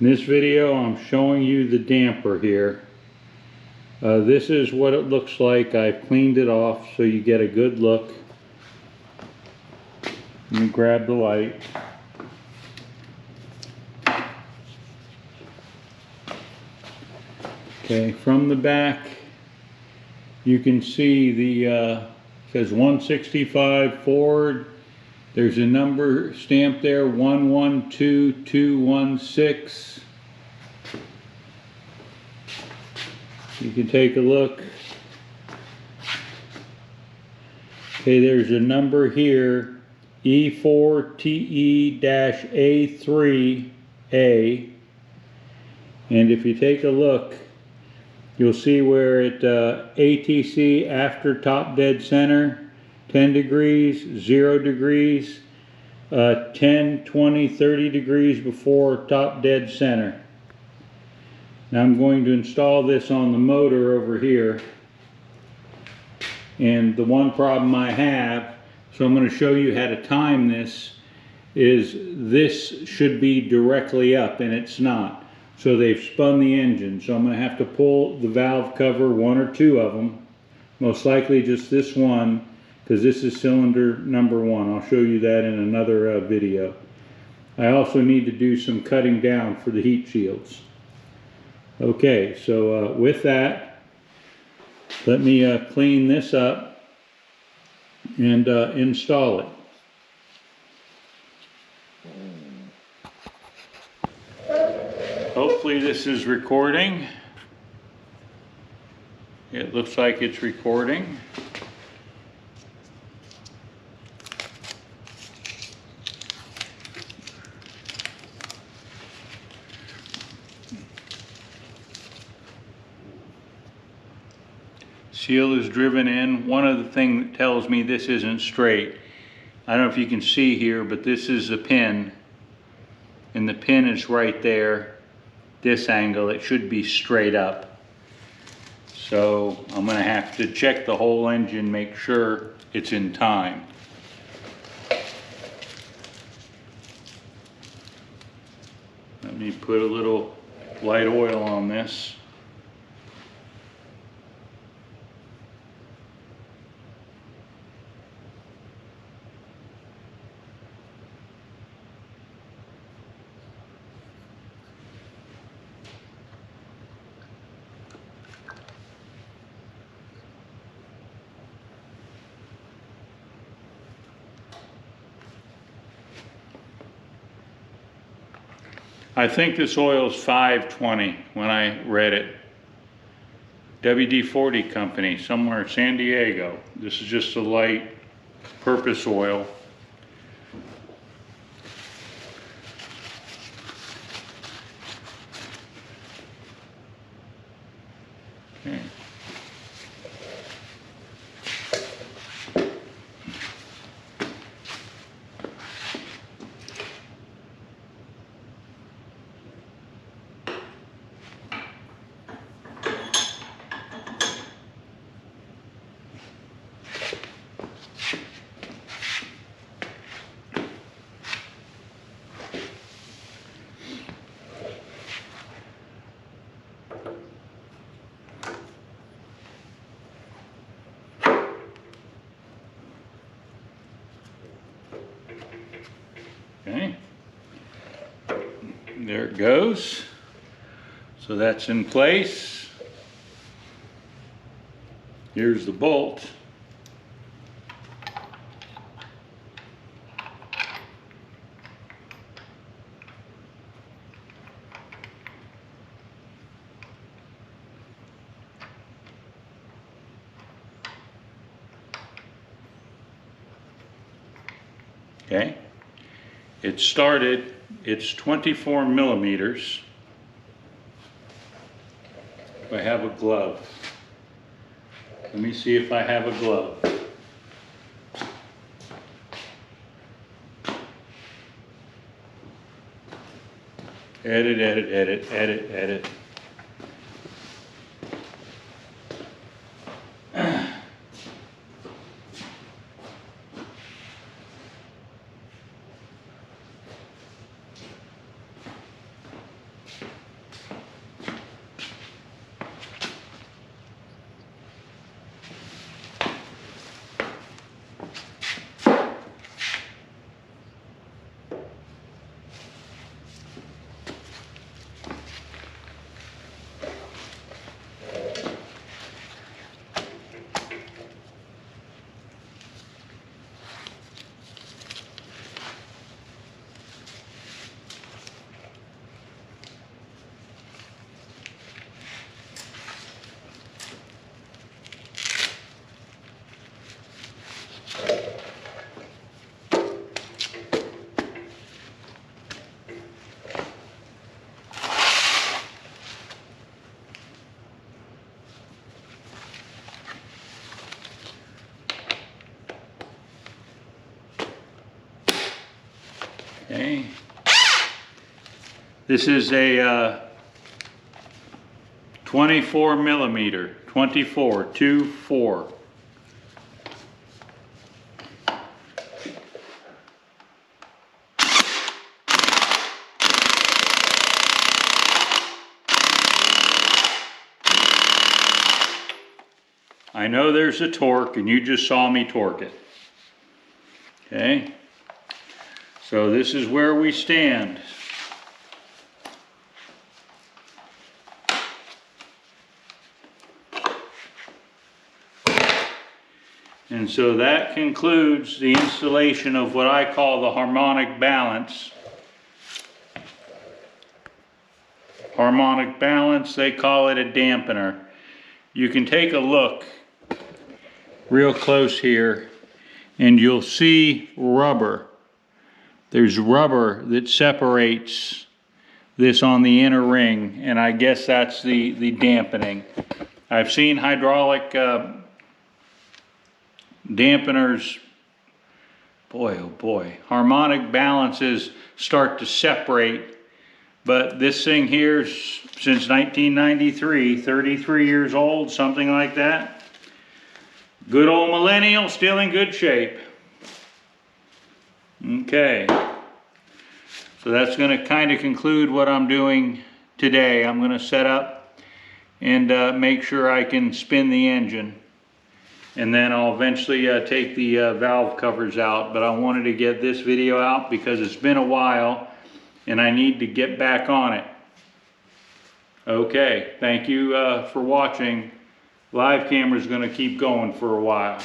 In this video I'm showing you the damper here. This is what it looks like. I've cleaned it off so you get a good look. Let me grab the light. Okay, from the back you can see the says 165 Ford. There's a number stamped there, 112216. You can take a look. Okay, there's a number here, E4TE-A3A. And if you take a look, you'll see where it ATC after top dead center, 10 degrees, 0 degrees, 10, 20, 30 degrees before top dead center. Now I'm going to install this on the motor over here. And the one problem I have, so I'm going to show you how to time this, is this should be directly up and it's not. So they've spun the engine. So I'm going to have to pull the valve cover, one or two of them, most likely just this one, because this is cylinder number 1. I'll show you that in another video. I also need to do some cutting down for the heat shields. Okay, so with that, let me clean this up and install it. Hopefully this is recording. It looks like it's recording. Seal is driven in. One of the things that tells me this isn't straight, I don't know if you can see here, but this is the pin, and the pin is right there. This angle, it should be straight up. So I'm going to have to check the whole engine, make sure it's in time. Let me put a little light oil on this. I think this oil is 520 when I read it. WD-40 company, somewhere in San Diego. This is just a light purpose oil. Okay. Okay, there it goes. So that's in place. Here's the bolt. Okay. It started, it's 24 millimeters. If I have a glove. Let me see if I have a glove. Edit, edit, edit, edit, edit. Okay. This is a 24 millimeter, 24. I know there's a torque, and you just saw me torque it. Okay, so this is where we stand. And so that concludes the installation of what I call the harmonic balance. Harmonic balance, they call it a dampener. You can take a look real close here and you'll see rubber. There's rubber that separates this on the inner ring, and I guess that's the dampening. I've seen hydraulic dampeners, boy oh boy, harmonic balances start to separate, but this thing here is since 1993, 33 years old, something like that. Good old millennial, still in good shape. Okay, so that's going to kind of conclude what I'm doing today. I'm going to set up and make sure I can spin the engine, and then I'll eventually take the valve covers out. But I wanted to get this video out because it's been a while and I need to get back on it. Okay, thank you for watching. Live camera is going to keep going for a while.